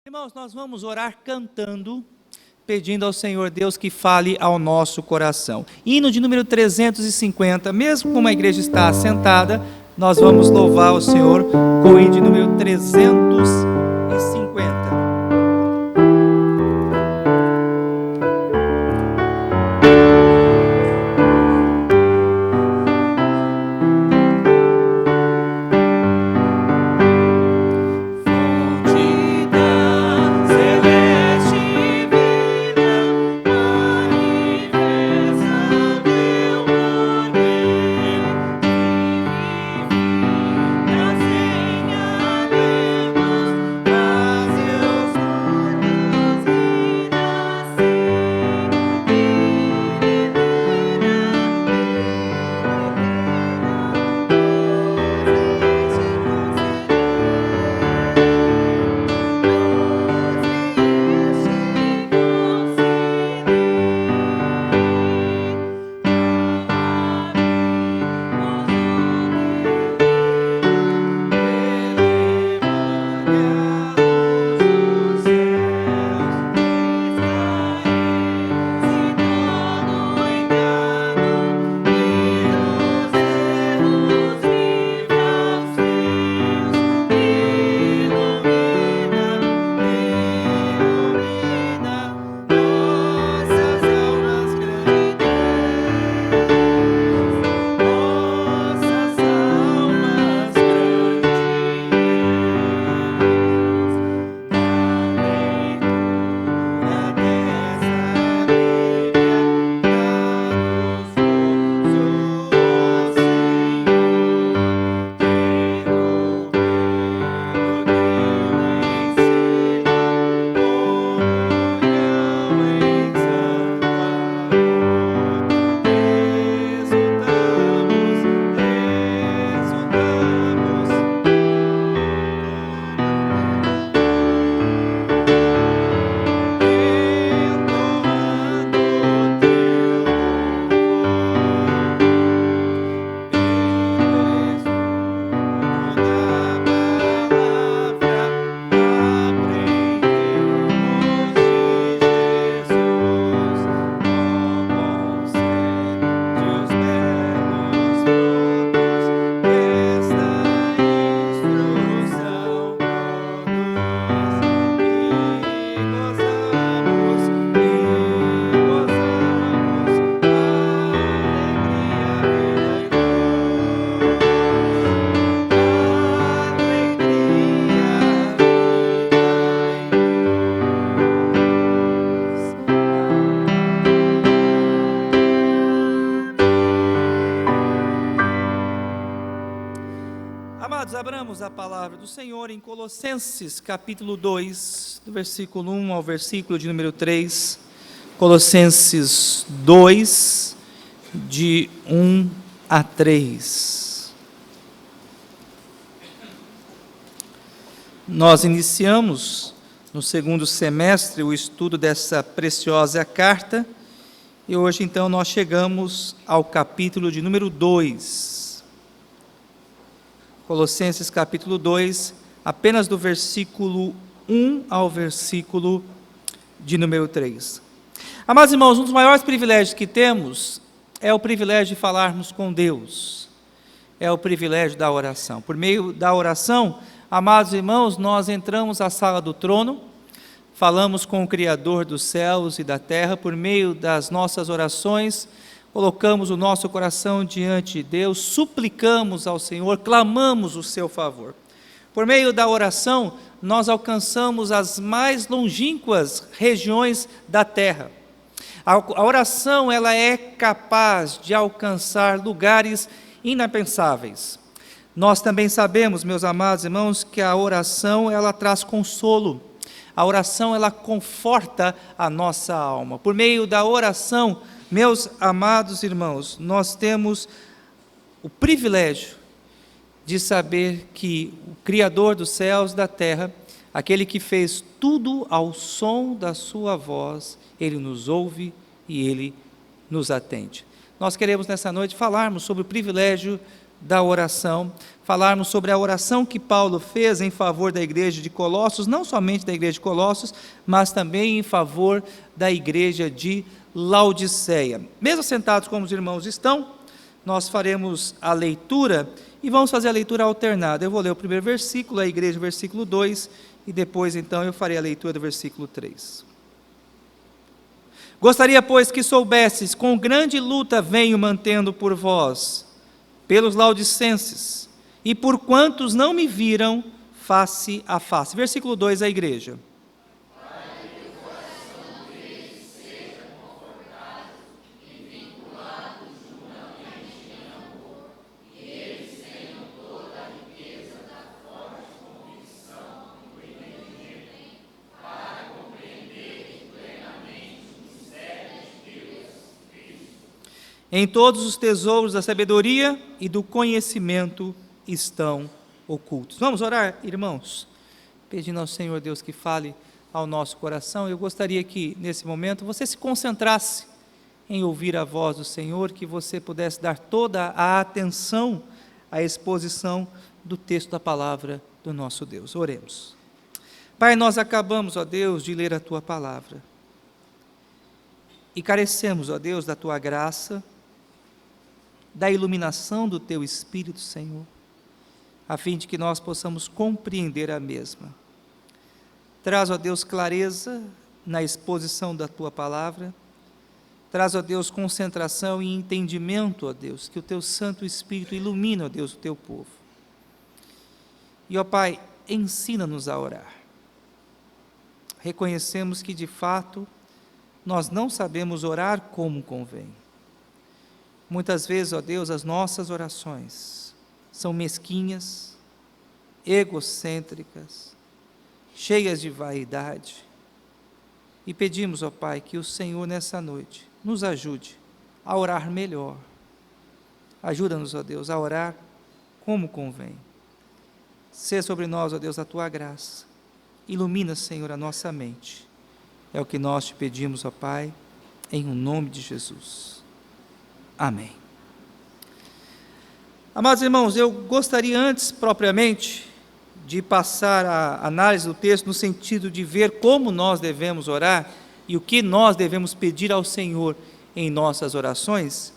Irmãos, nós vamos orar cantando, pedindo ao Senhor Deus que fale ao nosso coração. Hino de número 350, mesmo como a igreja está assentada, nós vamos louvar o Senhor com o hino de número 350. Amados, abramos a palavra do Senhor em Colossenses capítulo 2, do versículo 1 ao versículo de número 3. Colossenses 2, de 1 a 3. Nós iniciamos no segundo semestre o estudo dessa preciosa carta e hoje então nós chegamos ao capítulo de número 2. Colossenses capítulo 2, apenas do versículo 1 ao versículo de número 3. Amados irmãos, um dos maiores privilégios que temos é o privilégio de falarmos com Deus, é o privilégio da oração. Por meio da oração, amados irmãos, nós entramos à sala do trono, falamos com o Criador dos céus e da terra, por meio das nossas orações, colocamos o nosso coração diante de Deus, suplicamos ao Senhor, clamamos o seu favor. Por meio da oração, nós alcançamos as mais longínquas regiões da terra. A oração, ela é capaz de alcançar lugares inapensáveis. Nós também sabemos, meus amados irmãos, que a oração, ela traz consolo. A oração, ela conforta a nossa alma. Por meio da oração, meus amados irmãos, nós temos o privilégio de saber que o Criador dos céus e da terra, aquele que fez tudo ao som da sua voz, Ele nos ouve e Ele nos atende. Nós queremos nessa noite falarmos sobre o privilégio da oração, falarmos sobre a oração que Paulo fez em favor da igreja de Colossos, não somente da igreja de Colossos, mas também em favor da igreja de Laodiceia. Mesmo sentados como os irmãos estão, nós faremos a leitura e vamos fazer a leitura alternada. Eu vou ler o primeiro versículo, a igreja, o versículo 2, e depois então eu farei a leitura do versículo 3. Gostaria, pois, que soubesses, com grande luta venho mantendo por vós, pelos laodicenses, e por quantos não me viram face a face. Versículo 2, a igreja. Em todos os tesouros da sabedoria e do conhecimento estão ocultos. Vamos orar, irmãos? Pedindo ao Senhor Deus que fale ao nosso coração. Eu gostaria que, nesse momento, você se concentrasse em ouvir a voz do Senhor, que você pudesse dar toda a atenção à exposição do texto da palavra do nosso Deus. Oremos. Pai, nós acabamos, ó Deus, de ler a Tua palavra. E carecemos, ó Deus, da Tua graça, da iluminação do Teu Espírito, Senhor, a fim de que nós possamos compreender a mesma. Traz, ó Deus, clareza na exposição da Tua palavra, traz, ó Deus, concentração e entendimento, ó Deus, que o Teu Santo Espírito ilumina, ó Deus, o Teu povo. E, ó Pai, ensina-nos a orar. Reconhecemos que, de fato, nós não sabemos orar como convém. Muitas vezes, ó Deus, as nossas orações são mesquinhas, egocêntricas, cheias de vaidade. E pedimos, ó Pai, que o Senhor nessa noite nos ajude a orar melhor. Ajuda-nos, ó Deus, a orar como convém. Sê sobre nós, ó Deus, a Tua graça. Ilumina, Senhor, a nossa mente. É o que nós te pedimos, ó Pai, em o nome de Jesus. Amém. Amados irmãos, eu gostaria antes, propriamente, de passar a análise do texto no sentido de ver como nós devemos orar e o que nós devemos pedir ao Senhor em nossas orações,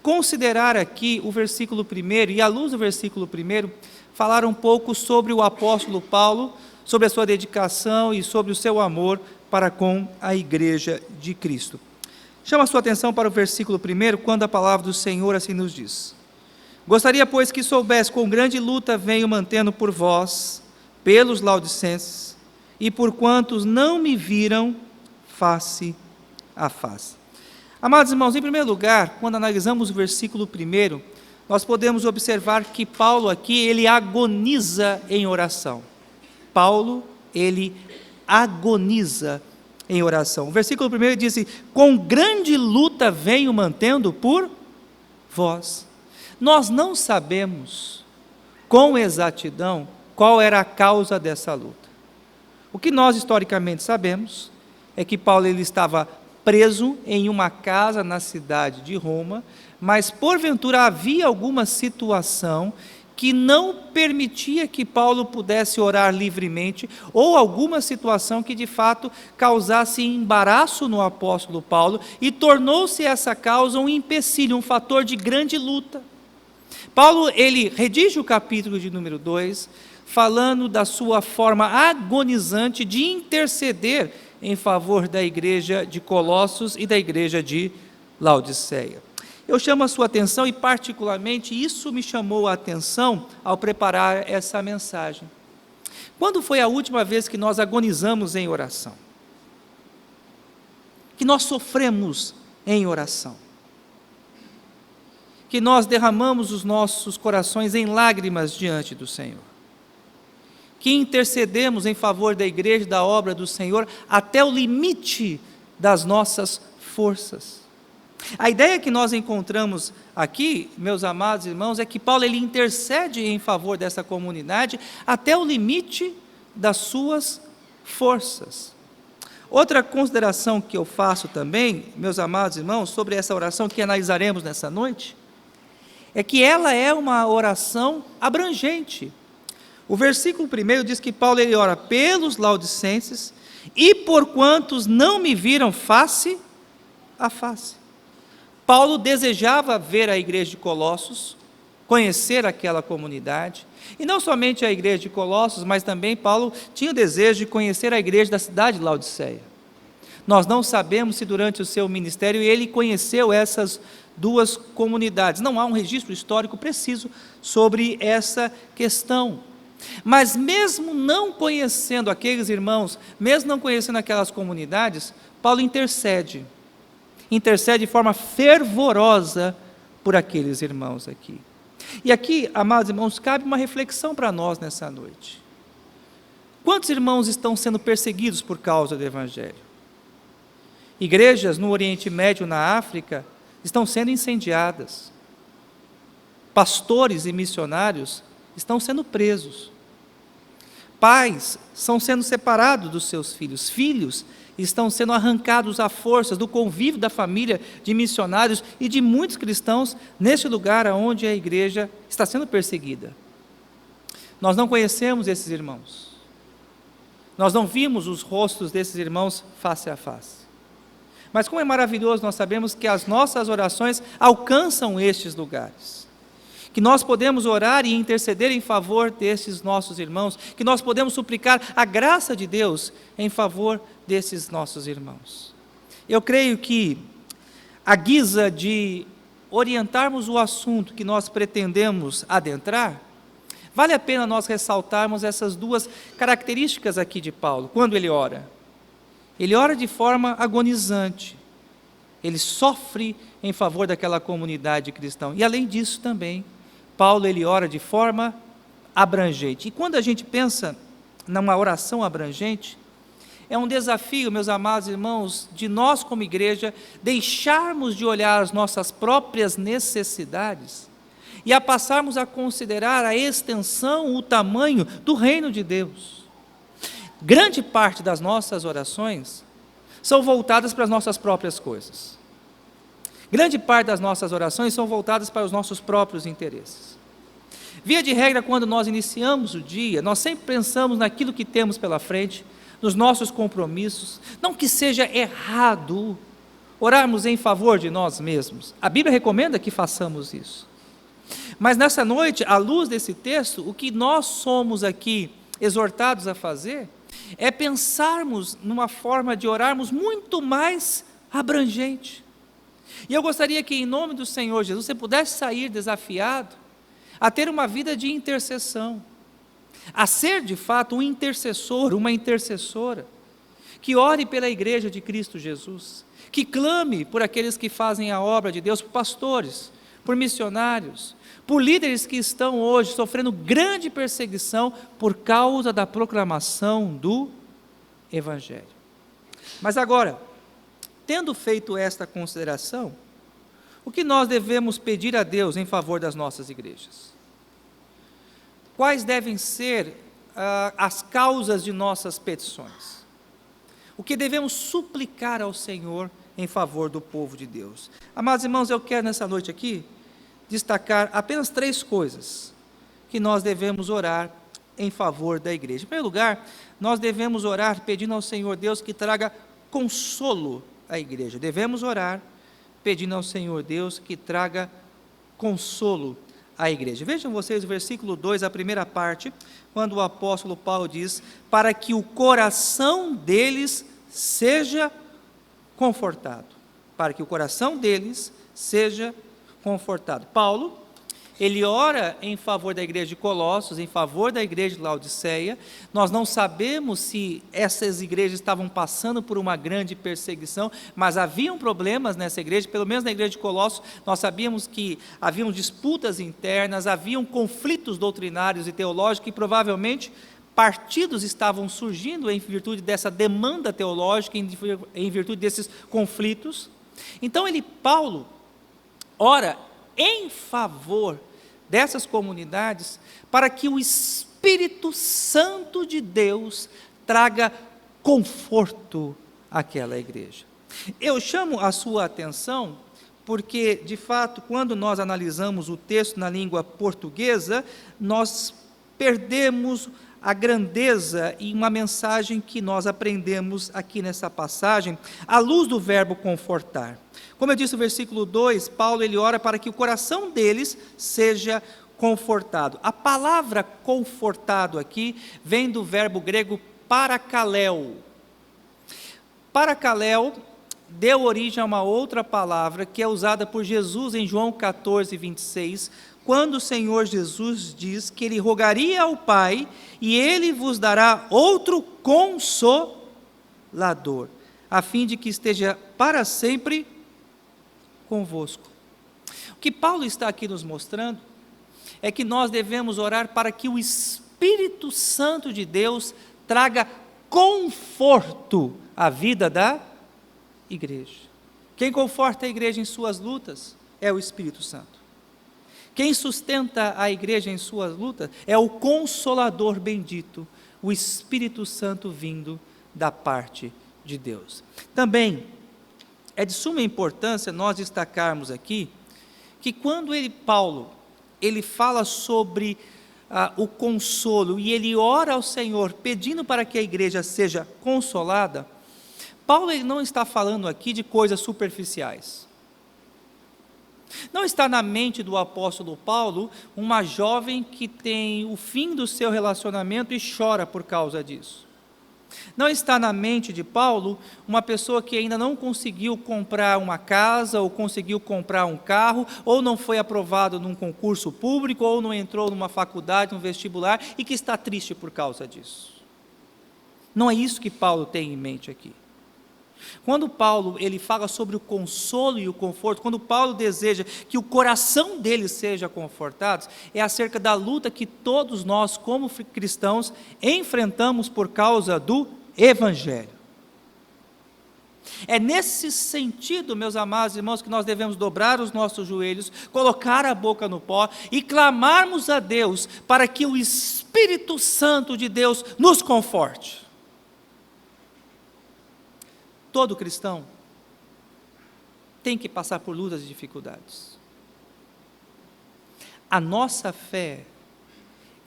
considerar aqui o versículo 1 e, à luz do versículo 1, falar um pouco sobre o apóstolo Paulo, sobre a sua dedicação e sobre o seu amor para com a igreja de Cristo. Chama a sua atenção para o versículo 1, quando a palavra do Senhor assim nos diz: Gostaria, pois, que soubesse, com grande luta venho mantendo por vós, pelos laodicenses, e por quantos não me viram face a face. Amados irmãos, em primeiro lugar, quando analisamos o versículo 1, nós podemos observar que Paulo aqui, ele agoniza em oração. Paulo, ele agoniza em oração. O versículo 1 diz: com grande luta venho mantendo por vós. Nós não sabemos com exatidão qual era a causa dessa luta. O que nós historicamente sabemos é que Paulo ele estava preso em uma casa na cidade de Roma, mas porventura havia alguma situação que não permitia que Paulo pudesse orar livremente, ou alguma situação que de fato causasse embaraço no apóstolo Paulo, e tornou-se essa causa um empecilho, um fator de grande luta. Paulo, ele redige o capítulo de número 2, falando da sua forma agonizante de interceder em favor da igreja de Colossos e da igreja de Laodiceia. Eu chamo a sua atenção, e particularmente isso me chamou a atenção ao preparar essa mensagem. Quando foi a última vez que nós agonizamos em oração? Que nós sofremos em oração? Que nós derramamos os nossos corações em lágrimas diante do Senhor? Que intercedemos em favor da igreja e da obra do Senhor até o limite das nossas forças? A ideia que nós encontramos aqui, meus amados irmãos, é que Paulo ele intercede em favor dessa comunidade até o limite das suas forças. Outra consideração que eu faço também, meus amados irmãos, sobre essa oração que analisaremos nessa noite, é que ela é uma oração abrangente. O versículo 1 diz que Paulo ele ora pelos laodicenses e por quantos não me viram face a face. Paulo desejava ver a igreja de Colossos, conhecer aquela comunidade, e não somente a igreja de Colossos, mas também Paulo tinha o desejo de conhecer a igreja da cidade de Laodiceia. Nós não sabemos se durante o seu ministério ele conheceu essas duas comunidades. Não há um registro histórico preciso sobre essa questão. Mas mesmo não conhecendo aqueles irmãos, mesmo não conhecendo aquelas comunidades, Paulo intercede de forma fervorosa por aqueles irmãos aqui. E aqui, amados irmãos, cabe uma reflexão para nós nessa noite. Quantos irmãos estão sendo perseguidos por causa do Evangelho? Igrejas no Oriente Médio, na África, estão sendo incendiadas. Pastores e missionários estão sendo presos. Pais estão sendo separados dos seus filhos. Filhos estão sendo arrancados à força do convívio da família de missionários e de muitos cristãos neste lugar onde a igreja está sendo perseguida. Nós não conhecemos esses irmãos. Nós não vimos os rostos desses irmãos face a face. Mas como é maravilhoso nós sabemos que as nossas orações alcançam estes lugares. Que nós podemos orar e interceder em favor desses nossos irmãos, que nós podemos suplicar a graça de Deus em favor desses nossos irmãos. Eu creio que, à guisa de orientarmos o assunto que nós pretendemos adentrar, vale a pena nós ressaltarmos essas duas características aqui de Paulo, quando ele ora. Ele ora de forma agonizante, ele sofre em favor daquela comunidade cristã, e além disso também, Paulo ele ora de forma abrangente. E quando a gente pensa numa oração abrangente, é um desafio, meus amados irmãos, de nós como igreja, deixarmos de olhar as nossas próprias necessidades e a passarmos a considerar a extensão, o tamanho do reino de Deus. Grande parte das nossas orações são voltadas para as nossas próprias coisas. Grande parte das nossas orações são voltadas para os nossos próprios interesses. Via de regra, quando nós iniciamos o dia, nós sempre pensamos naquilo que temos pela frente, nos nossos compromissos. Não que seja errado orarmos em favor de nós mesmos. A Bíblia recomenda que façamos isso. Mas nessa noite, à luz desse texto, o que nós somos aqui exortados a fazer é pensarmos numa forma de orarmos muito mais abrangente. E eu gostaria que, em nome do Senhor Jesus, você pudesse sair desafiado a ter uma vida de intercessão, a ser de fato um intercessor, uma intercessora, que ore pela igreja de Cristo Jesus, que clame por aqueles que fazem a obra de Deus, por pastores, por missionários, por líderes que estão hoje sofrendo grande perseguição por causa da proclamação do Evangelho. Mas agora, tendo feito esta consideração, o que nós devemos pedir a Deus em favor das nossas igrejas? Quais devem ser as causas de nossas petições? O que devemos suplicar ao Senhor em favor do povo de Deus? Amados irmãos, eu quero nessa noite aqui destacar apenas 3 coisas que nós devemos orar em favor da igreja. Em primeiro lugar, nós devemos orar pedindo ao Senhor Deus que traga consolo à igreja. Devemos orar pedindo ao Senhor Deus que traga consolo à igreja. Vejam vocês o versículo 2, a primeira parte, quando o apóstolo Paulo diz, para que o coração deles seja confortado. Para que o coração deles seja confortado. Paulo, ele ora em favor da igreja de Colossos, em favor da igreja de Laodiceia. Nós não sabemos se essas igrejas estavam passando por uma grande perseguição, mas haviam problemas nessa igreja, pelo menos na igreja de Colossos, nós sabíamos que haviam disputas internas, haviam conflitos doutrinários e teológicos, e provavelmente partidos estavam surgindo em virtude dessa demanda teológica, em virtude desses conflitos. Então Paulo ora em favor dessas comunidades, para que o Espírito Santo de Deus traga conforto àquela igreja. Eu chamo a sua atenção, porque, de fato, quando nós analisamos o texto na língua portuguesa, nós perdemos a grandeza e uma mensagem que nós aprendemos aqui nessa passagem, à luz do verbo confortar. Como eu disse no versículo 2, Paulo ele ora para que o coração deles seja confortado. A palavra confortado aqui vem do verbo grego parakaleo. Parakaleo deu origem a uma outra palavra que é usada por Jesus em João 14, 26, quando o Senhor Jesus diz que Ele rogaria ao Pai e Ele vos dará outro consolador, a fim de que esteja para sempre convosco. O que Paulo está aqui nos mostrando é que nós devemos orar para que o Espírito Santo de Deus traga conforto à vida da igreja. Quem conforta a igreja em suas lutas é o Espírito Santo. Quem sustenta a igreja em suas lutas é o Consolador bendito, o Espírito Santo vindo da parte de Deus. Também é de suma importância nós destacarmos aqui que quando Paulo fala sobre o consolo e ele ora ao Senhor pedindo para que a igreja seja consolada, Paulo ele não está falando aqui de coisas superficiais. Não está na mente do apóstolo Paulo uma jovem que tem o fim do seu relacionamento e chora por causa disso. Não está na mente de Paulo uma pessoa que ainda não conseguiu comprar uma casa, ou conseguiu comprar um carro, ou não foi aprovado num concurso público, ou não entrou numa faculdade, num vestibular, e que está triste por causa disso. Não é isso que Paulo tem em mente aqui. Quando Paulo ele fala sobre o consolo e o conforto, quando Paulo deseja que o coração deles seja confortado, é acerca da luta que todos nós, como cristãos, enfrentamos por causa do Evangelho. É nesse sentido, meus amados irmãos, que nós devemos dobrar os nossos joelhos, colocar a boca no pó e clamarmos a Deus para que o Espírito Santo de Deus nos conforte. Todo cristão tem que passar por lutas e dificuldades. A nossa fé,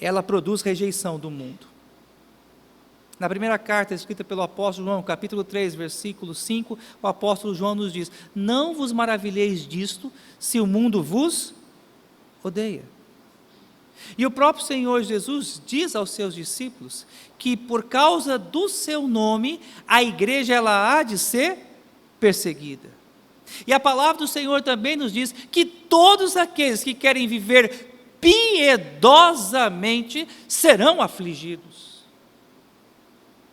ela produz rejeição do mundo. Na primeira carta escrita pelo apóstolo João, capítulo 3, versículo 5, o apóstolo João nos diz: não vos maravilheis disto, se o mundo vos odeia. E o próprio Senhor Jesus diz aos seus discípulos que por causa do seu nome, a igreja ela há de ser perseguida. E a palavra do Senhor também nos diz que todos aqueles que querem viver piedosamente serão afligidos.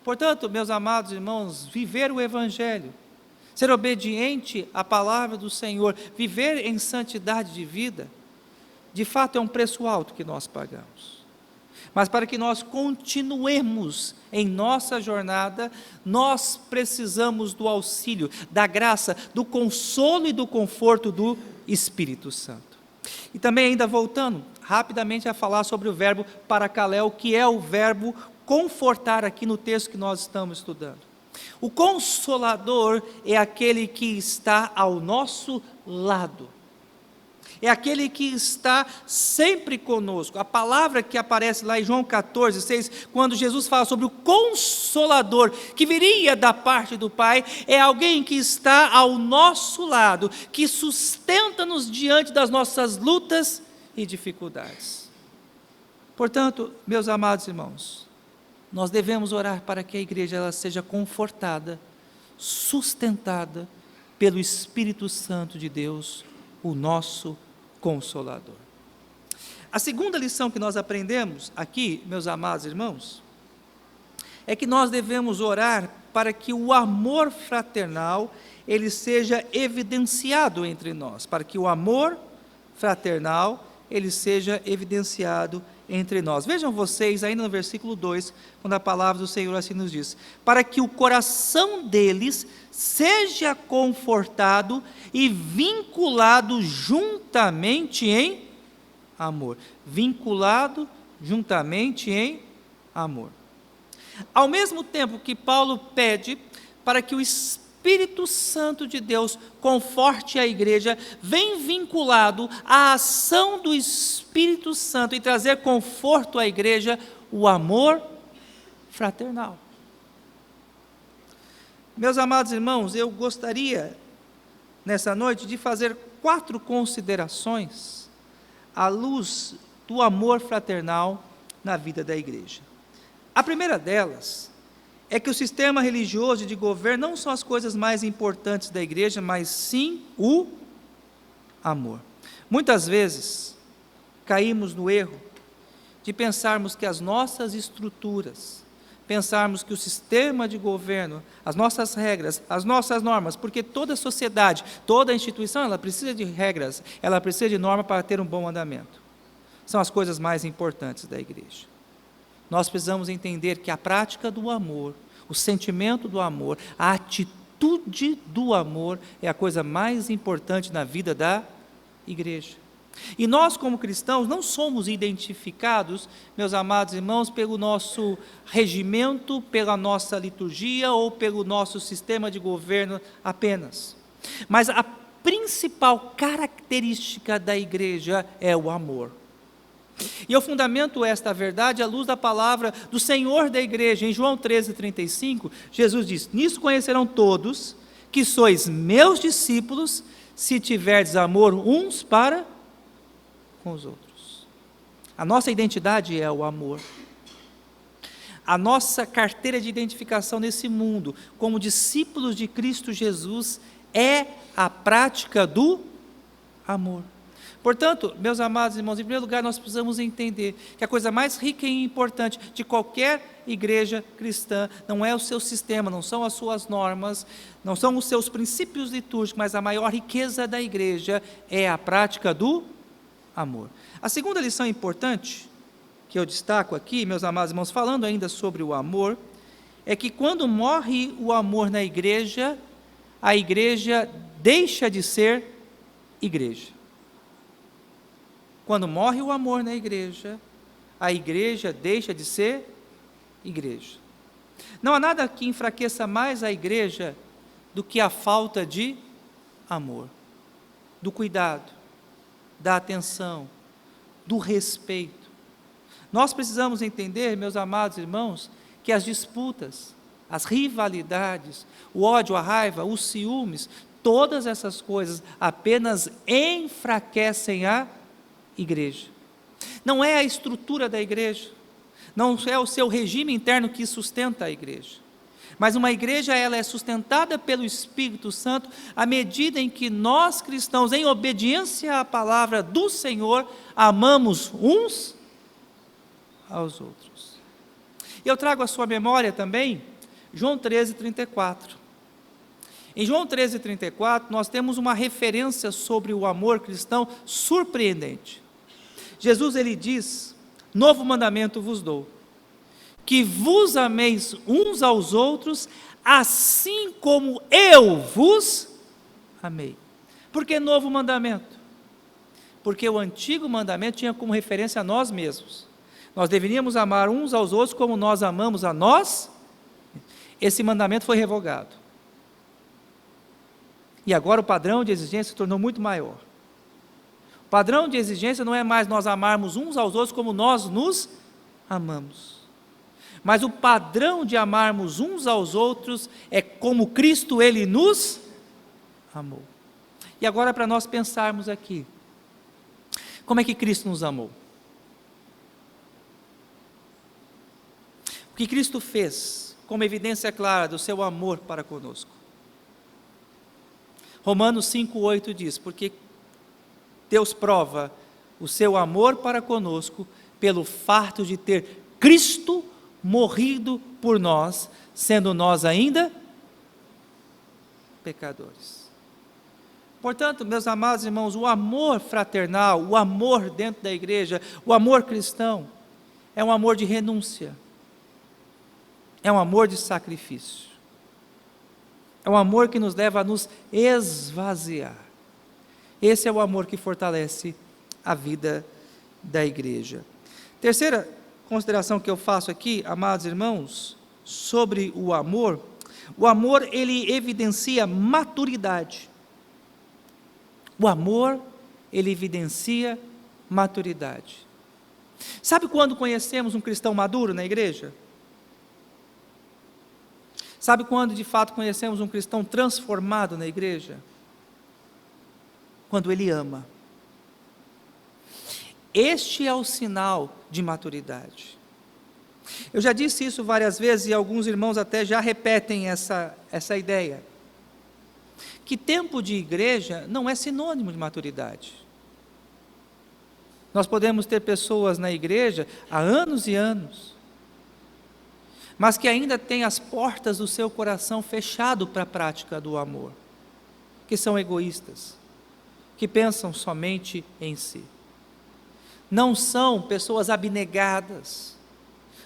Portanto, meus amados irmãos, viver o Evangelho, ser obediente à palavra do Senhor, viver em santidade de vida, de fato é um preço alto que nós pagamos. Mas para que nós continuemos em nossa jornada, nós precisamos do auxílio, da graça, do consolo e do conforto do Espírito Santo. E também ainda voltando rapidamente a falar sobre o verbo parakaleo, que é o verbo confortar aqui no texto que nós estamos estudando. O Consolador é aquele que está ao nosso lado. É aquele que está sempre conosco. A palavra que aparece lá em João 14, 6, quando Jesus fala sobre o Consolador, que viria da parte do Pai, é alguém que está ao nosso lado, que sustenta-nos diante das nossas lutas e dificuldades. Portanto, meus amados irmãos, nós devemos orar para que a igreja ela seja confortada, sustentada pelo Espírito Santo de Deus, o nosso Consolador. A segunda lição que nós aprendemos aqui, meus amados irmãos, é que nós devemos orar para que o amor fraternal ele seja evidenciado entre nós, para que o amor fraternal ele seja evidenciado entre nós. Vejam vocês, ainda no versículo 2, quando a palavra do Senhor assim nos diz: para que o coração deles seja confortado e vinculado juntamente em amor. Vinculado juntamente em amor. Ao mesmo tempo que Paulo pede para que o Espírito Espírito Santo de Deus conforte a igreja, vem vinculado à ação do Espírito Santo em trazer conforto à igreja, o amor fraternal. Meus amados irmãos, eu gostaria, nessa noite, de fazer 4 considerações à luz do amor fraternal na vida da igreja. A primeira delas é que o sistema religioso e de governo não são as coisas mais importantes da igreja, mas sim o amor. Muitas vezes caímos no erro de pensarmos que as nossas estruturas, pensarmos que o sistema de governo, as nossas regras, as nossas normas, porque toda sociedade, toda instituição, ela precisa de regras, ela precisa de norma para ter um bom andamento. São as coisas mais importantes da igreja. Nós precisamos entender que a prática do amor, o sentimento do amor, a atitude do amor é a coisa mais importante na vida da igreja. E nós, como cristãos, não somos identificados, meus amados irmãos, pelo nosso regimento, pela nossa liturgia ou pelo nosso sistema de governo apenas. Mas a principal característica da igreja é o amor. E eu fundamento esta verdade à luz da palavra do Senhor da igreja. Em João 13:35, Jesus diz: nisso conhecerão todos que sois meus discípulos, se tiverdes amor uns para com os outros. A nossa identidade é o amor. A nossa carteira de identificação nesse mundo, como discípulos de Cristo Jesus, é a prática do amor. Portanto, meus amados irmãos, em primeiro lugar, nós precisamos entender que a coisa mais rica e importante de qualquer igreja cristã não é o seu sistema, não são as suas normas, não são os seus princípios litúrgicos, mas a maior riqueza da igreja é a prática do amor. A segunda lição importante que eu destaco aqui, meus amados irmãos, falando ainda sobre o amor, é que quando morre o amor na igreja, a igreja deixa de ser igreja. Quando morre o amor na igreja, a igreja deixa de ser igreja. Não há nada que enfraqueça mais a igreja do que a falta de amor, do cuidado, da atenção, do respeito. Nós precisamos entender, meus amados irmãos, que as disputas, as rivalidades, o ódio, a raiva, os ciúmes, todas essas coisas apenas enfraquecem a igreja. Não é a estrutura da igreja, não é o seu regime interno que sustenta a igreja, mas uma igreja, ela é sustentada pelo Espírito Santo à medida em que nós cristãos, em obediência à palavra do Senhor, amamos uns aos outros. E eu trago à sua memória também João 13:34. Em João 13:34 nós temos uma referência sobre o amor cristão surpreendente. Jesus, ele diz: novo mandamento vos dou, que vos ameis uns aos outros, assim como eu vos amei. Por que novo mandamento? Porque o antigo mandamento tinha como referência a nós mesmos. Nós deveríamos amar uns aos outros como nós amamos a nós. Esse mandamento foi revogado. E agora o padrão de exigência se tornou muito maior. O padrão de exigência não é mais nós amarmos uns aos outros como nós nos amamos. Mas o padrão de amarmos uns aos outros é como Cristo, ele nos amou. E agora, para nós pensarmos aqui, como é que Cristo nos amou? O que Cristo fez como evidência clara do seu amor para conosco? Romanos 5:8 diz: porque Deus prova o seu amor para conosco pelo fato de ter Cristo morrido por nós, sendo nós ainda pecadores. Portanto, meus amados irmãos, o amor fraternal, o amor dentro da igreja, o amor cristão, é um amor de renúncia, é um amor de sacrifício, é um amor que nos leva a nos esvaziar. Esse é o amor que fortalece a vida da igreja. Terceira consideração que eu faço aqui, amados irmãos, sobre o amor O amor, ele evidencia maturidade. O amor, ele evidencia maturidade. Sabe quando conhecemos um cristão maduro na igreja? Sabe quando de fato conhecemos um cristão transformado na igreja? Quando ele ama. Este é o sinal de maturidade. Eu já disse isso várias vezes e alguns irmãos até já repetem essa ideia. Que tempo de igreja não é sinônimo de maturidade. Nós podemos ter pessoas na igreja há anos e anos, mas que ainda têm as portas do seu coração fechado para a prática do amor, que são egoístas, que pensam somente em si. Não são pessoas abnegadas,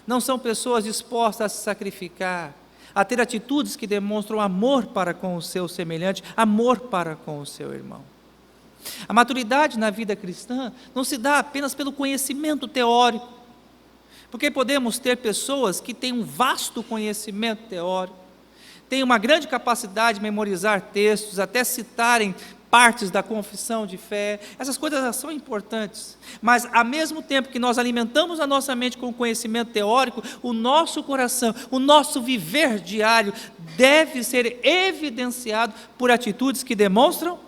não são pessoas dispostas a se sacrificar, a ter atitudes que demonstram amor para com o seu semelhante, amor para com o seu irmão. A maturidade na vida cristã não se dá apenas pelo conhecimento teórico, porque podemos ter pessoas que têm um vasto conhecimento teórico, têm uma grande capacidade de memorizar textos, até citarem partes da confissão de fé. Essas coisas são importantes, mas ao mesmo tempo que nós alimentamos a nossa mente com o conhecimento teórico, o nosso coração, o nosso viver diário deve ser evidenciado por atitudes que demonstram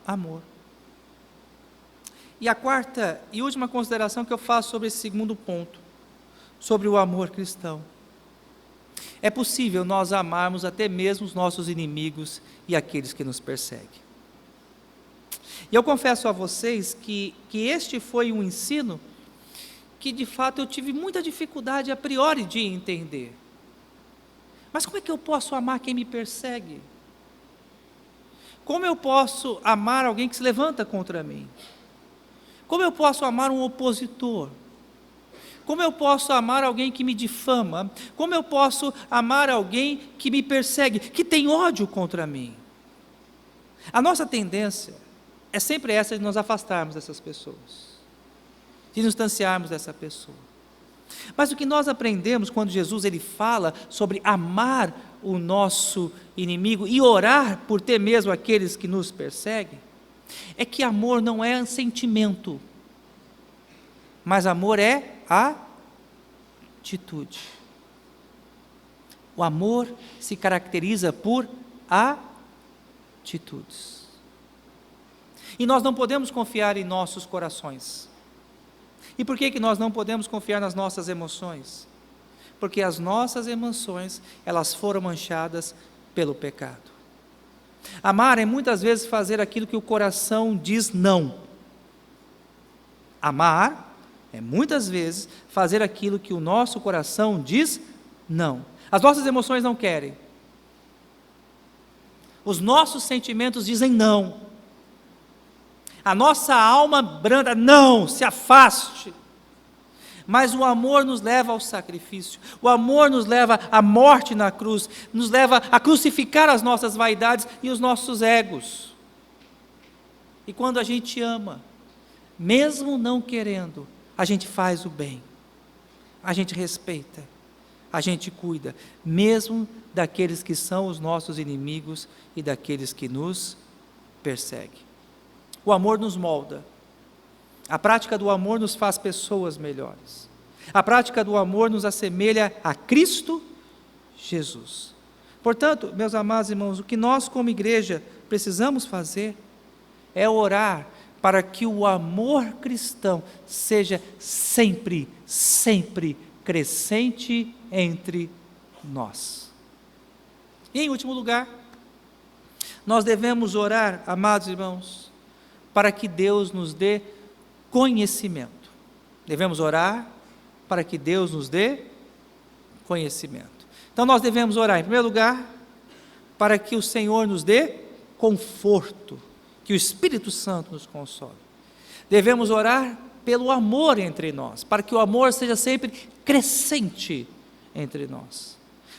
amor. E a quarta e última consideração que eu faço sobre esse segundo ponto, sobre o amor cristão. É possível nós amarmos até mesmo os nossos inimigos e aqueles que nos perseguem. E eu confesso a vocês que este foi um ensino que de fato eu tive muita dificuldade a priori de entender. Mas como é que eu posso amar quem me persegue? Como eu posso amar alguém que se levanta contra mim? Como eu posso amar um opositor? Como eu posso amar alguém que me difama? Como eu posso amar alguém que me persegue, que tem ódio contra mim? A nossa tendência é sempre essa de nos afastarmos dessas pessoas, de nos distanciarmos dessa pessoa. Mas o que nós aprendemos quando Jesus ele fala sobre amar o nosso inimigo e orar por ter mesmo aqueles que nos perseguem, é que amor não é sentimento, mas amor é atitude. O amor se caracteriza por atitudes. E nós não podemos confiar em nossos corações. E por que nós não podemos confiar nas nossas emoções? Porque as nossas emoções, elas foram manchadas pelo pecado. Amar é muitas vezes fazer aquilo que o coração diz não. Amar é muitas vezes fazer aquilo que o nosso coração diz não. As nossas emoções não querem. Os nossos sentimentos dizem não. A nossa alma branda, não, se afaste. Mas o amor nos leva ao sacrifício, o amor nos leva à morte na cruz, nos leva a crucificar as nossas vaidades e os nossos egos. E quando a gente ama, mesmo não querendo, a gente faz o bem, a gente respeita, a gente cuida, mesmo daqueles que são os nossos inimigos e daqueles que nos perseguem. O amor nos molda. A prática do amor nos faz pessoas melhores. A prática do amor nos assemelha a Cristo Jesus. Portanto, meus amados irmãos, o que nós como igreja precisamos fazer é orar para que o amor cristão seja sempre, sempre crescente entre nós. E em último lugar, nós devemos orar, amados irmãos, para que Deus nos dê conhecimento. Devemos orar para que Deus nos dê conhecimento. Então nós devemos orar, em primeiro lugar, para que o Senhor nos dê conforto, que o Espírito Santo nos console. Devemos orar pelo amor entre nós, para que o amor seja sempre crescente entre nós.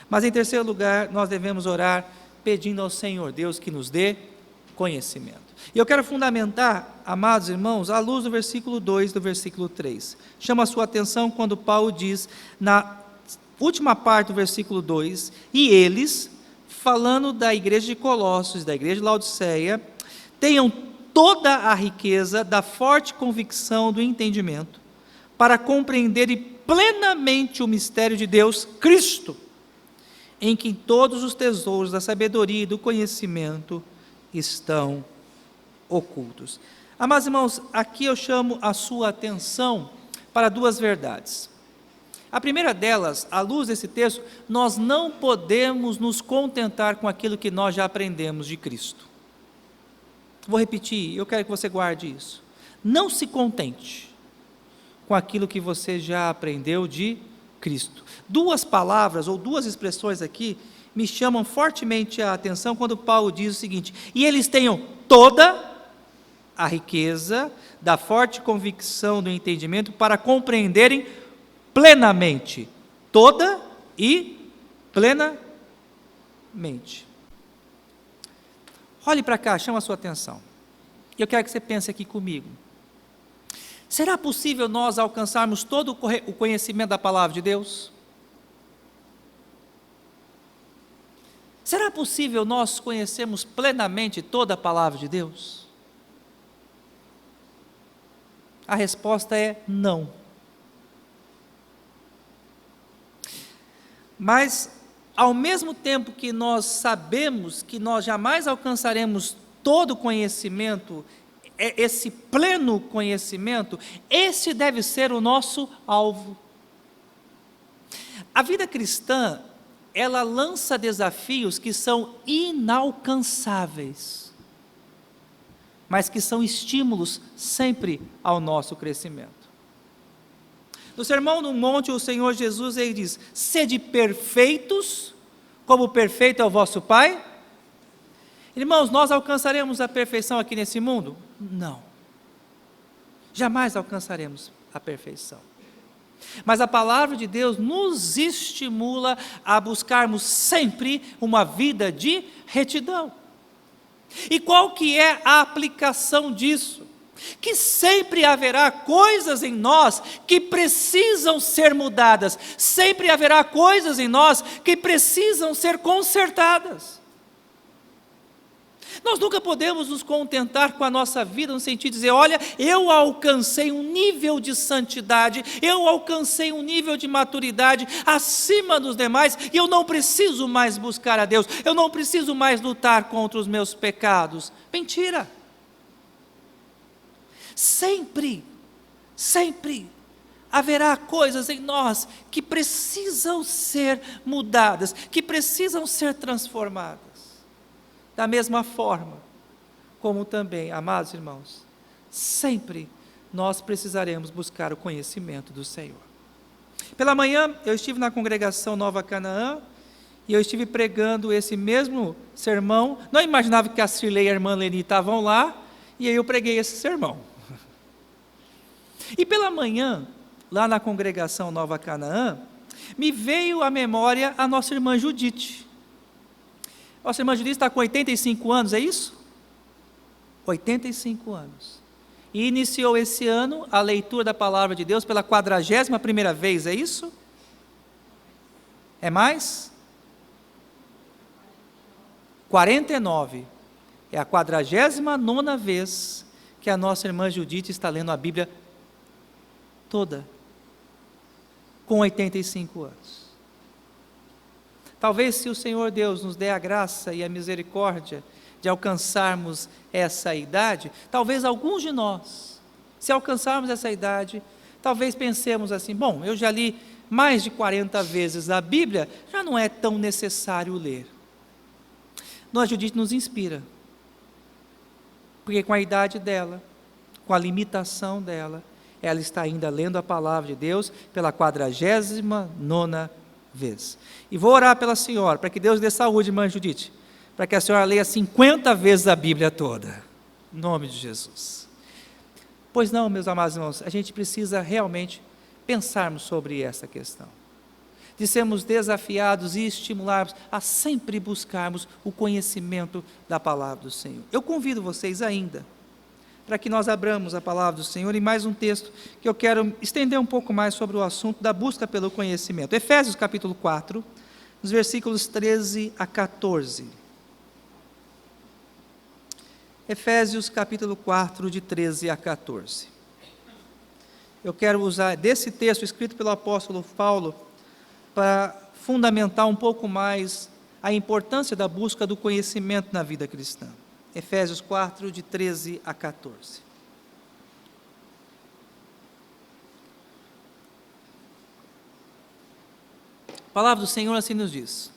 Mas em terceiro lugar, nós devemos orar pedindo ao Senhor Deus que nos dê conhecimento. E eu quero fundamentar, amados irmãos, à luz do versículo 2 do versículo 3. Chama a sua atenção quando Paulo diz, na última parte do versículo 2, e eles, falando da igreja de Colossos, da igreja de Laodiceia, tenham toda a riqueza da forte convicção do entendimento, para compreenderem plenamente o mistério de Deus, Cristo, em que todos os tesouros da sabedoria e do conhecimento estão ocultos. Amados irmãos, aqui eu chamo a sua atenção para duas verdades. A primeira delas, à luz desse texto, nós não podemos nos contentar com aquilo que nós já aprendemos de Cristo. Vou repetir, eu quero que você guarde isso. Não se contente com aquilo que você já aprendeu de Cristo. Duas palavras ou duas expressões aqui me chamam fortemente a atenção quando Paulo diz o seguinte: e eles tenham toda a riqueza da forte convicção do entendimento para compreenderem plenamente, toda e plenamente. Olhe para cá, chama a sua atenção. Eu quero que você pense aqui comigo. Será possível nós alcançarmos todo o conhecimento da palavra de Deus? Será possível nós conhecermos plenamente toda a palavra de Deus? A resposta é não. Mas, ao mesmo tempo que nós sabemos que nós jamais alcançaremos todo o conhecimento, esse pleno conhecimento, esse deve ser o nosso alvo. A vida cristã, ela lança desafios que são inalcançáveis, mas que são estímulos sempre ao nosso crescimento. No Sermão do Monte, o Senhor Jesus, ele diz: sede perfeitos, como perfeito é o vosso Pai. Irmãos, nós alcançaremos a perfeição aqui nesse mundo? Não. Jamais alcançaremos a perfeição. Mas a palavra de Deus nos estimula a buscarmos sempre uma vida de retidão. E qual que é a aplicação disso? Que sempre haverá coisas em nós que precisam ser mudadas, sempre haverá coisas em nós que precisam ser consertadas. Nós nunca podemos nos contentar com a nossa vida no sentido de dizer: olha, eu alcancei um nível de santidade, eu alcancei um nível de maturidade acima dos demais, e eu não preciso mais buscar a Deus, eu não preciso mais lutar contra os meus pecados. Mentira! Sempre haverá coisas em nós que precisam ser mudadas, que precisam ser transformadas. Da mesma forma, como também, amados irmãos, sempre nós precisaremos buscar o conhecimento do Senhor. Pela manhã, eu estive na congregação Nova Canaã, e eu estive pregando esse mesmo sermão. Não imaginava que a Cirlei e a irmã Leni estavam lá, e aí eu preguei esse sermão. E pela manhã, lá na congregação Nova Canaã, me veio à memória a nossa irmã Judite. Nossa irmã Judite está com 85 anos, é isso? 85 anos. E iniciou esse ano a leitura da palavra de Deus pela 41ª vez, é isso? É mais? 49. É a 49ª vez que a nossa irmã Judite está lendo a Bíblia toda, com 85 anos. Talvez, se o Senhor Deus nos dê a graça e a misericórdia de alcançarmos essa idade, talvez alguns de nós, se alcançarmos essa idade, talvez pensemos assim: bom, eu já li mais de 40 vezes a Bíblia, já não é tão necessário ler. Dona Judite nos inspira, porque com a idade dela, com a limitação dela, ela está ainda lendo a palavra de Deus pela 49ª vez. E vou orar pela senhora, para que Deus dê saúde, irmã Judite, para que a senhora leia 50 vezes a Bíblia toda, em nome de Jesus. Pois não, meus amados irmãos, a gente precisa realmente pensarmos sobre essa questão, de sermos desafiados e estimulados a sempre buscarmos o conhecimento da palavra do Senhor. Eu convido vocês ainda, para que nós abramos a palavra do Senhor em mais um texto que eu quero estender um pouco mais sobre o assunto da busca pelo conhecimento. Efésios capítulo 4, nos versículos 13 a 14. Efésios capítulo 4, de 13 a 14. Eu quero usar desse texto escrito pelo apóstolo Paulo para fundamentar um pouco mais a importância da busca do conhecimento na vida cristã. Efésios 4, de 13 a 14. A palavra do Senhor assim nos diz: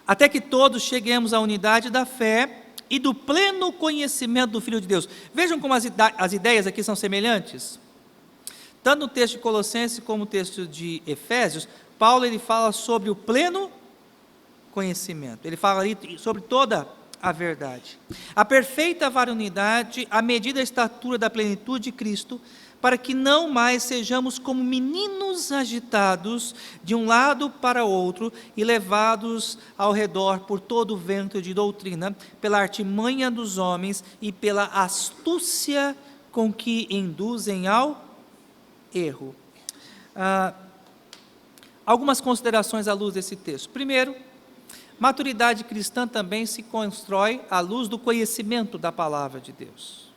até que todos cheguemos à unidade da fé e do pleno conhecimento do Filho de Deus. Vejam como as ideias aqui são semelhantes. Tanto no texto de Colossenses como no texto de Efésios, Paulo ele fala sobre o pleno conhecimento. Ele fala ali sobre toda a verdade. A perfeita varonilidade, a medida da estatura da plenitude de Cristo, para que não mais sejamos como meninos agitados de um lado para outro e levados ao redor por todo o vento de doutrina, pela artimanha dos homens e pela astúcia com que induzem ao erro. Algumas considerações à luz desse texto. Primeiro, maturidade cristã também se constrói à luz do conhecimento da palavra de Deus.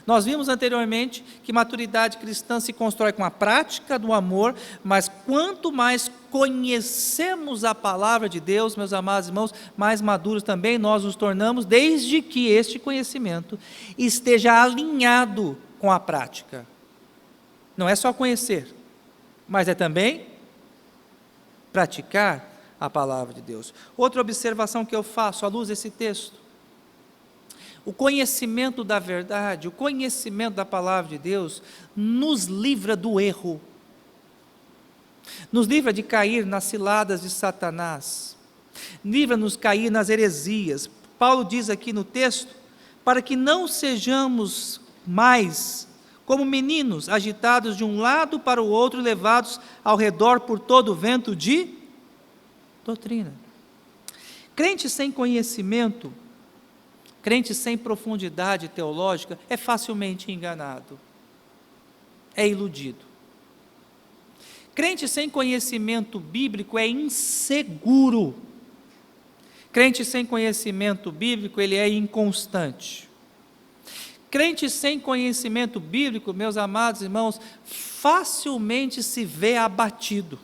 Nós vimos anteriormente que maturidade cristã se constrói com a prática do amor, mas quanto mais conhecemos a palavra de Deus, meus amados irmãos, mais maduros também nós nos tornamos, desde que este conhecimento esteja alinhado com a prática. Não é só conhecer, mas é também praticar a palavra de Deus. Outra observação que eu faço à luz desse texto: o conhecimento da verdade, o conhecimento da palavra de Deus, nos livra do erro, nos livra de cair nas ciladas de Satanás, livra-nos de cair nas heresias. Paulo diz aqui no texto, para que não sejamos mais como meninos, agitados de um lado para o outro, levados ao redor por todo o vento de doutrina. Crente sem conhecimento, crente sem profundidade teológica, é facilmente enganado, é iludido. Crente sem conhecimento bíblico é inseguro. Crente sem conhecimento bíblico, ele é inconstante. Crente sem conhecimento bíblico, meus amados irmãos, facilmente se vê abatido.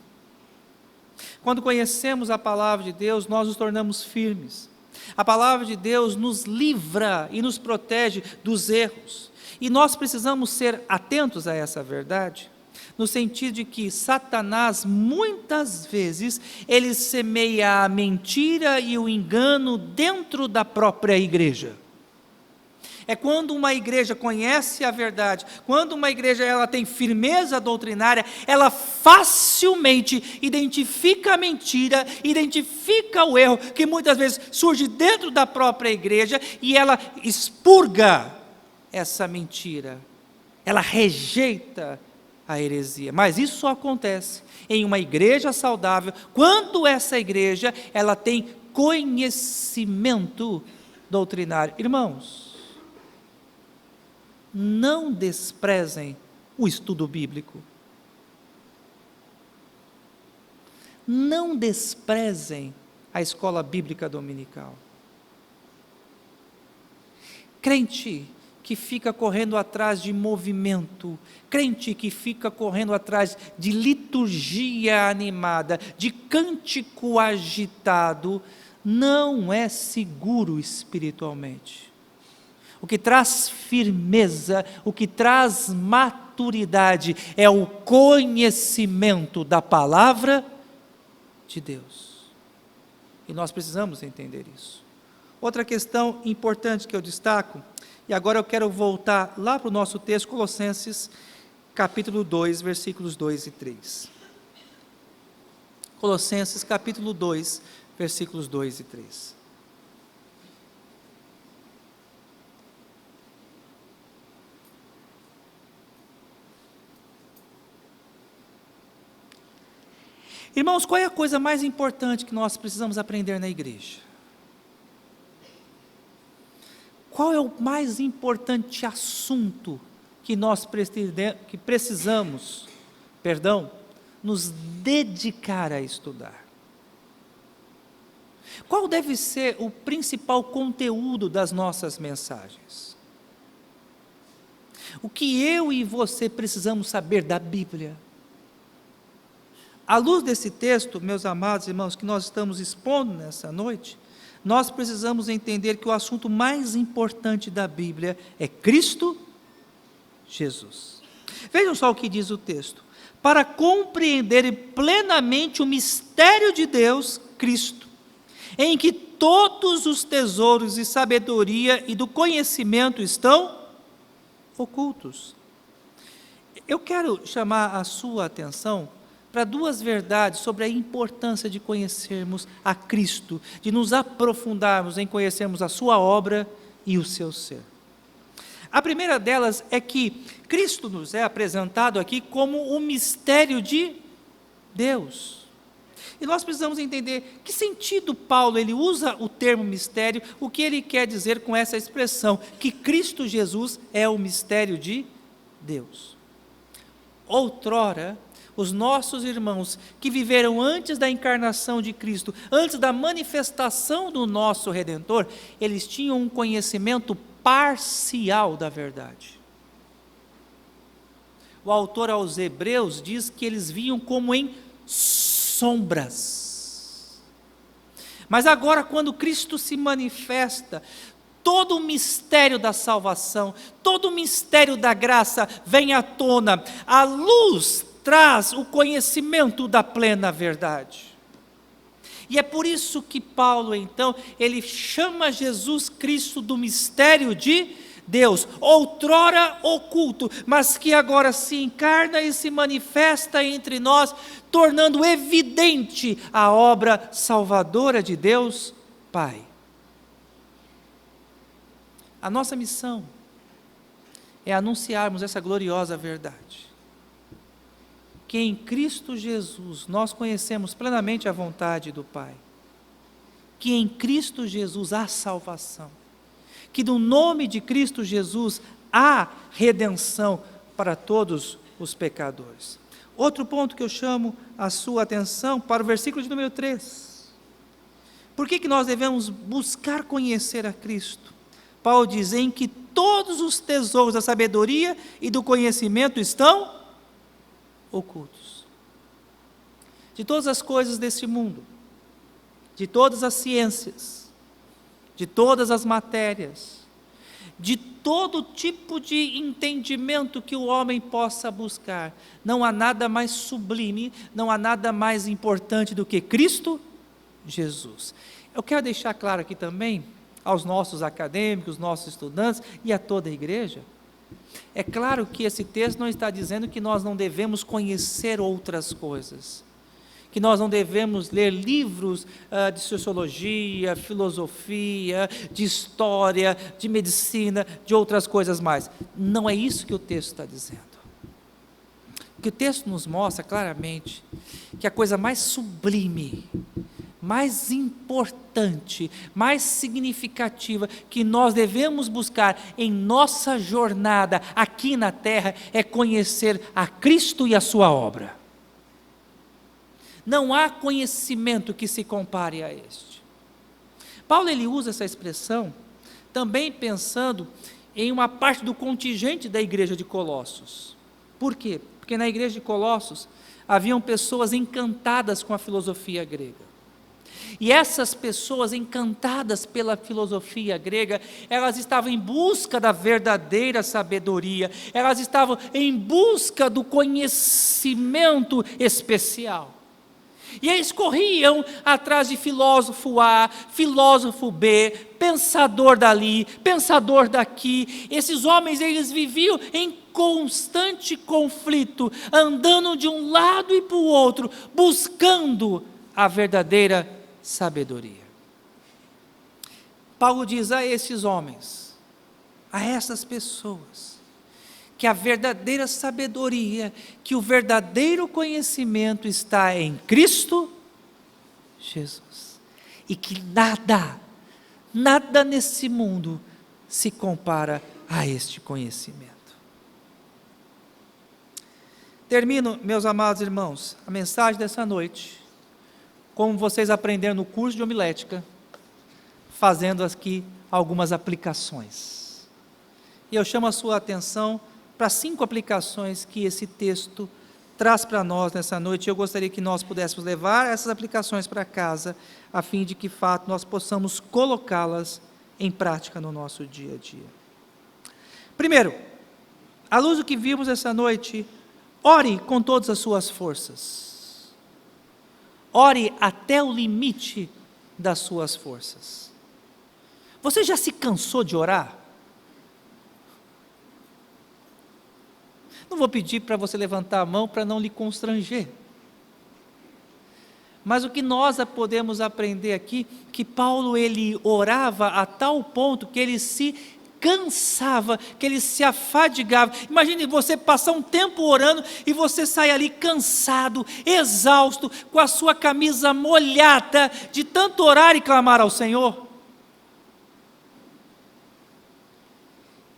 Quando conhecemos a palavra de Deus, nós nos tornamos firmes. A palavra de Deus nos livra e nos protege dos erros. E nós precisamos ser atentos a essa verdade, no sentido de que Satanás, muitas vezes, ele semeia a mentira e o engano dentro da própria igreja. É quando uma igreja conhece a verdade, quando uma igreja ela tem firmeza doutrinária, ela facilmente identifica a mentira, identifica o erro, que muitas vezes surge dentro da própria igreja, e ela expurga essa mentira, ela rejeita a heresia. Mas isso só acontece em uma igreja saudável, quando essa igreja ela tem conhecimento doutrinário. Irmãos, não desprezem o estudo bíblico. Não desprezem a escola bíblica dominical. Crente que fica correndo atrás de movimento, crente que fica correndo atrás de liturgia animada, de cântico agitado, não é seguro espiritualmente. O que traz firmeza, o que traz maturidade é o conhecimento da palavra de Deus. E nós precisamos entender isso. Outra questão importante que eu destaco, e agora eu quero voltar lá para o nosso texto, Colossenses, capítulo 2, versículos 2 e 3. Colossenses, capítulo 2, versículos 2 e 3. Irmãos, qual é a coisa mais importante que nós precisamos aprender na igreja? qual é o mais importante assunto que nós precisamos, nos dedicar a estudar? Qual deve ser o principal conteúdo das nossas mensagens? O que eu e você precisamos saber da Bíblia? À luz desse texto, meus amados irmãos, que nós estamos expondo nessa noite, nós precisamos entender que o assunto mais importante da Bíblia é Cristo Jesus. Vejam só o que diz o texto: para compreenderem plenamente o mistério de Deus, Cristo, em que todos os tesouros de sabedoria e do conhecimento estão ocultos. Eu quero chamar a sua atenção para duas verdades sobre a importância de conhecermos a Cristo, de nos aprofundarmos em conhecermos a sua obra e o seu ser. A primeira delas é que Cristo nos é apresentado aqui como o mistério de Deus. E nós precisamos entender que sentido Paulo ele usa o termo mistério, o que ele quer dizer com essa expressão, que Cristo Jesus é o mistério de Deus. Outrora, os nossos irmãos que viveram antes da encarnação de Cristo, antes da manifestação do nosso Redentor, eles tinham um conhecimento parcial da verdade. O autor aos Hebreus diz que eles viam como em sombras. Mas agora, quando Cristo se manifesta, todo o mistério da salvação, todo o mistério da graça vem à tona. A luz traz o conhecimento da plena verdade. E é por isso que Paulo, então, ele chama Jesus Cristo do mistério de Deus, outrora oculto, mas que agora se encarna e se manifesta entre nós, tornando evidente a obra salvadora de Deus Pai. A nossa missão é anunciarmos essa gloriosa verdade, que em Cristo Jesus nós conhecemos plenamente a vontade do Pai, que em Cristo Jesus há salvação, que no nome de Cristo Jesus há redenção para todos os pecadores. Outro ponto que eu chamo a sua atenção para o versículo de número 3. Por que nós devemos buscar conhecer a Cristo? Paulo diz em que todos os tesouros da sabedoria e do conhecimento estão ocultos. De todas as coisas desse mundo, de todas as ciências, de todas as matérias, de todo tipo de entendimento que o homem possa buscar, não há nada mais sublime, não há nada mais importante do que Cristo Jesus. Eu quero deixar claro aqui também, aos nossos acadêmicos, nossos estudantes e a toda a igreja, é claro que esse texto não está dizendo que nós não devemos conhecer outras coisas, que nós não devemos ler livros de sociologia, filosofia, de história, de medicina, de outras coisas mais. Não é isso que o texto está dizendo. O que o texto nos mostra claramente que a coisa mais sublime, mais importante, mais significativa que nós devemos buscar em nossa jornada aqui na terra é conhecer a Cristo e a sua obra. Não há conhecimento que se compare a este. Paulo ele usa essa expressão também pensando em uma parte do contingente da igreja de Colossos. Por quê? Porque na igreja de Colossos haviam pessoas encantadas com a filosofia grega. E essas pessoas encantadas pela filosofia grega, elas estavam em busca da verdadeira sabedoria, elas estavam em busca do conhecimento especial. E eles corriam atrás de filósofo A, filósofo B, pensador dali, pensador daqui. Esses homens, eles viviam em constante conflito, andando de um lado e para o outro, buscando a verdadeira sabedoria. Paulo diz a esses homens, a essas pessoas, que a verdadeira sabedoria, que o verdadeiro conhecimento está em Cristo Jesus. E que nada nesse mundo se compara a este conhecimento. Termino, meus amados irmãos, a mensagem dessa noite, como vocês aprenderam no curso de homilética, fazendo aqui algumas aplicações. E eu chamo a sua atenção para 5 aplicações que esse texto traz para nós nessa noite. Eu gostaria que nós pudéssemos levar essas aplicações para casa, a fim de que, de fato, nós possamos colocá-las em prática no nosso dia a dia. Primeiro, à luz do que vimos essa noite, ore com todas as suas forças. Ore até o limite das suas forças. Você já se cansou de orar? Não vou pedir para você levantar a mão para não lhe constranger. Mas o que nós podemos aprender aqui, que Paulo ele orava a tal ponto que ele se cansava, que ele se afadigava. Imagine você passar um tempo orando e você sai ali cansado, exausto, com a sua camisa molhada, de tanto orar e clamar ao Senhor.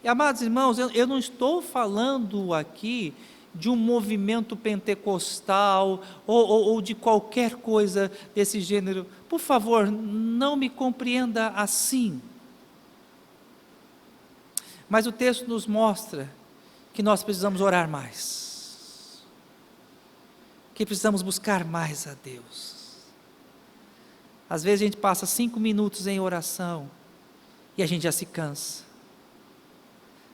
E, amados irmãos, eu não estou falando aqui de um movimento pentecostal ou de qualquer coisa desse gênero. Por favor, não me compreenda assim. Mas o texto nos mostra que nós precisamos orar mais, que precisamos buscar mais a Deus. Às vezes a gente passa 5 minutos em oração e a gente já se cansa.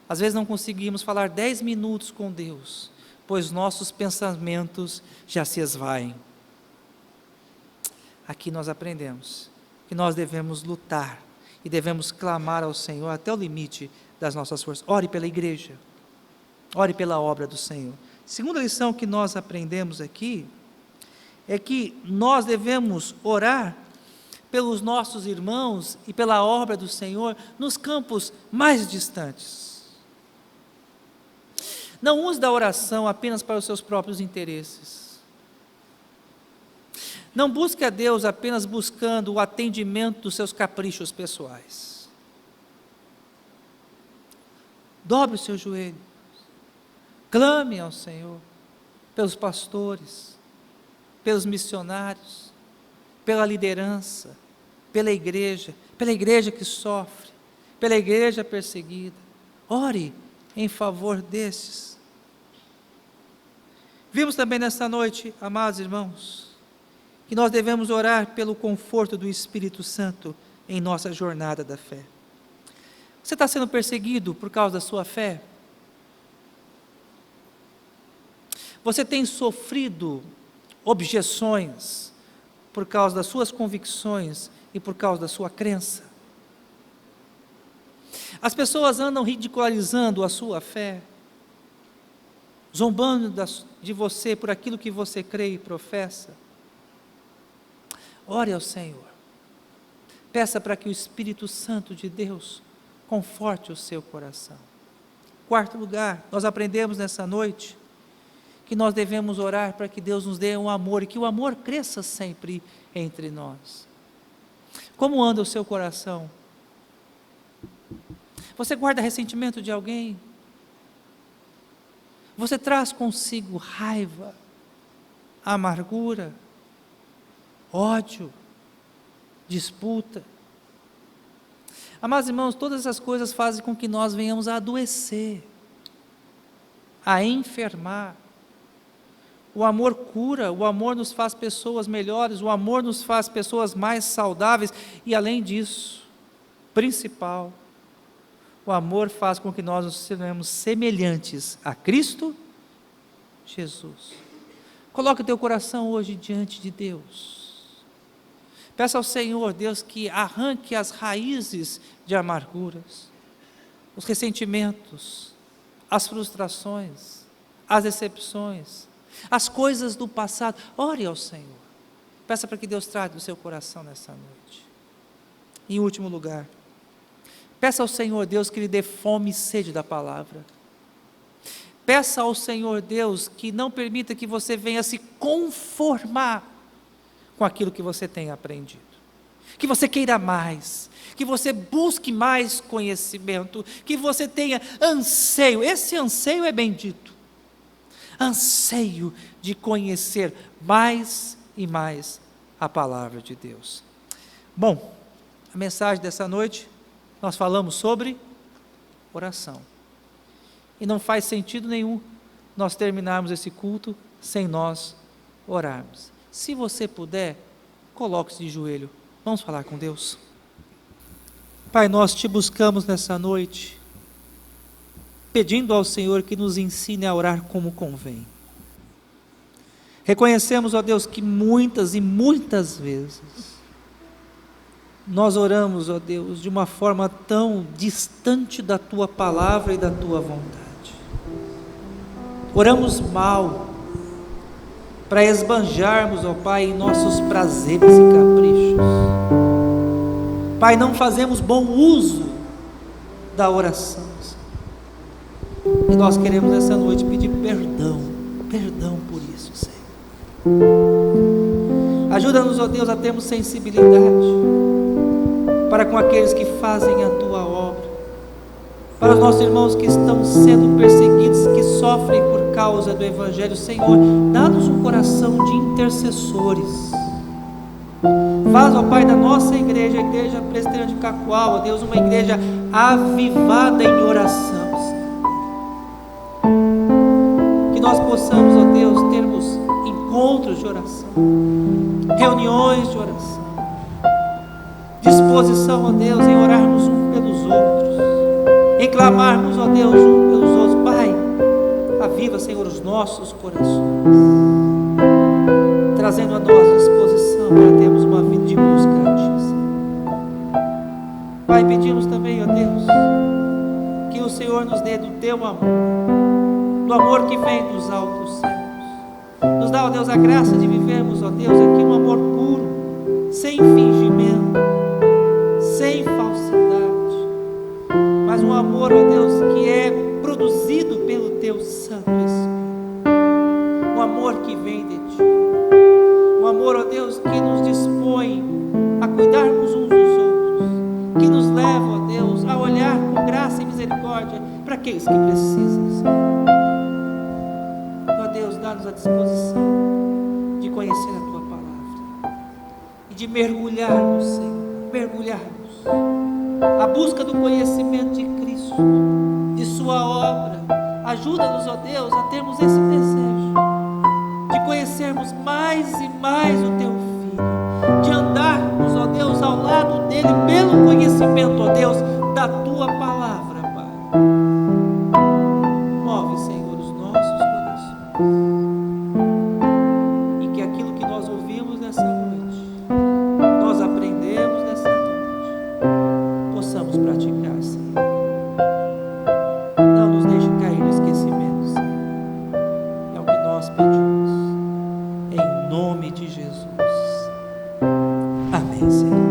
Às vezes não conseguimos falar 10 minutos com Deus, pois nossos pensamentos já se esvaem. Aqui nós aprendemos que nós devemos lutar e devemos clamar ao Senhor até o limite das nossas forças. Ore pela igreja, ore pela obra do Senhor. Segunda lição que nós aprendemos aqui é que nós devemos orar pelos nossos irmãos e pela obra do Senhor nos campos mais distantes. Não use da oração apenas para os seus próprios interesses. Não busque a Deus apenas buscando o atendimento dos seus caprichos pessoais. Dobre os seus joelhos. Clame ao Senhor pelos pastores, pelos missionários, pela liderança, pela igreja que sofre, pela igreja perseguida. Ore em favor desses. Vimos também nesta noite, amados irmãos, que nós devemos orar pelo conforto do Espírito Santo em nossa jornada da fé. Você está sendo perseguido por causa da sua fé? Você tem sofrido objeções por causa das suas convicções e por causa da sua crença? As pessoas andam ridicularizando a sua fé, zombando de você por aquilo que você crê e professa. Ore ao Senhor, peça para que o Espírito Santo de Deus conforte o seu coração. Quarto lugar, nós aprendemos nessa noite que nós devemos orar para que Deus nos dê um amor e que o amor cresça sempre entre nós. Como anda o seu coração? Você guarda ressentimento de alguém? Você traz consigo raiva, amargura, ódio, disputa? Amados irmãos, todas essas coisas fazem com que nós venhamos a adoecer, a enfermar. O amor cura, o amor nos faz pessoas melhores, o amor nos faz pessoas mais saudáveis e, além disso, principal, o amor faz com que nós nos sejamos semelhantes a Cristo Jesus. Coloque o teu coração hoje diante de Deus. Peça ao Senhor, Deus, que arranque as raízes de amarguras, os ressentimentos, as frustrações, as decepções, as coisas do passado. Ore ao Senhor. Peça para que Deus traga do seu coração nessa noite. Em último lugar, peça ao Senhor Deus que lhe dê fome e sede da palavra. Peça ao Senhor Deus que não permita que você venha se conformar com aquilo que você tem aprendido. que você queira mais, que você busque mais conhecimento, que você tenha anseio, esse anseio é bendito, anseio de conhecer mais e mais a palavra de Deus. Bom, a mensagem dessa noite, nós falamos sobre oração, e não faz sentido nenhum nós terminarmos esse culto sem nós orarmos. Se você puder, coloque-se de joelho, vamos falar com Deus. Pai, nós te buscamos nessa noite, pedindo ao Senhor que nos ensine a orar como convém. Reconhecemos, ó Deus, que muitas e muitas vezes nós oramos, ó Deus, de uma forma tão distante da Tua palavra e da Tua vontade. Oramos mal, para esbanjarmos, ó Pai, em nossos prazeres e caprichos. Pai, não fazemos bom uso da oração, Senhor. E nós queremos essa noite pedir perdão por isso, Senhor. Ajuda-nos, ó Deus, a termos sensibilidade para com aqueles que fazem a Tua obra, para os nossos irmãos que estão sendo perseguidos, que sofrem por causa do Evangelho. Senhor, dá-nos um coração de intercessores. Faz, ó Pai, da nossa igreja, a Igreja Presbiteriana de Cacoal, ó Deus, uma igreja avivada em oração, Senhor. Que nós possamos, ó Deus, termos encontros de oração, reuniões de oração, disposição, ó Deus, em orarmos uns pelos outros, em clamarmos, ó Deus, uns pelos outros. Pai, aviva, Senhor, os nossos corações, trazendo a nós disposição para termos uma vida de busca a Ti, Senhor. Pai, pedimos também, ó Deus, que o Senhor nos dê do Teu amor, do amor que vem dos altos céus. Nos dá, ó Deus, a graça de vivermos, ó Deus, aqui um amor puro, sem fingimento, sem falsidade, mas um amor, ó Deus, que é produzido pelo Teu Santo Espírito, um amor que vem de Ti, um amor, ó Deus, que nos dispõe a cuidarmos uns dos outros, que nos leva, ó Deus, a olhar com graça e misericórdia para aqueles que precisam, Senhor. Ó Deus, dá-nos a disposição de conhecer a Tua palavra e de mergulharmos, Senhor, a busca do conhecimento de Cristo, de Sua obra. Ajuda-nos, ó Deus, a termos esse desejo de conhecermos mais e mais o Teu Filho, de andarmos, ó Deus, ao lado dEle pelo conhecimento, ó Deus, da Tua palavra, Pai. Move, Senhor, os nossos corações, e que aquilo que nós ouvimos nessa noite, nós aprendemos nessa noite, possamos praticar, Senhor. Não nos deixe cair no esquecimento, Senhor. É o que nós pedimos, em nome de Jesus. Amém, Senhor.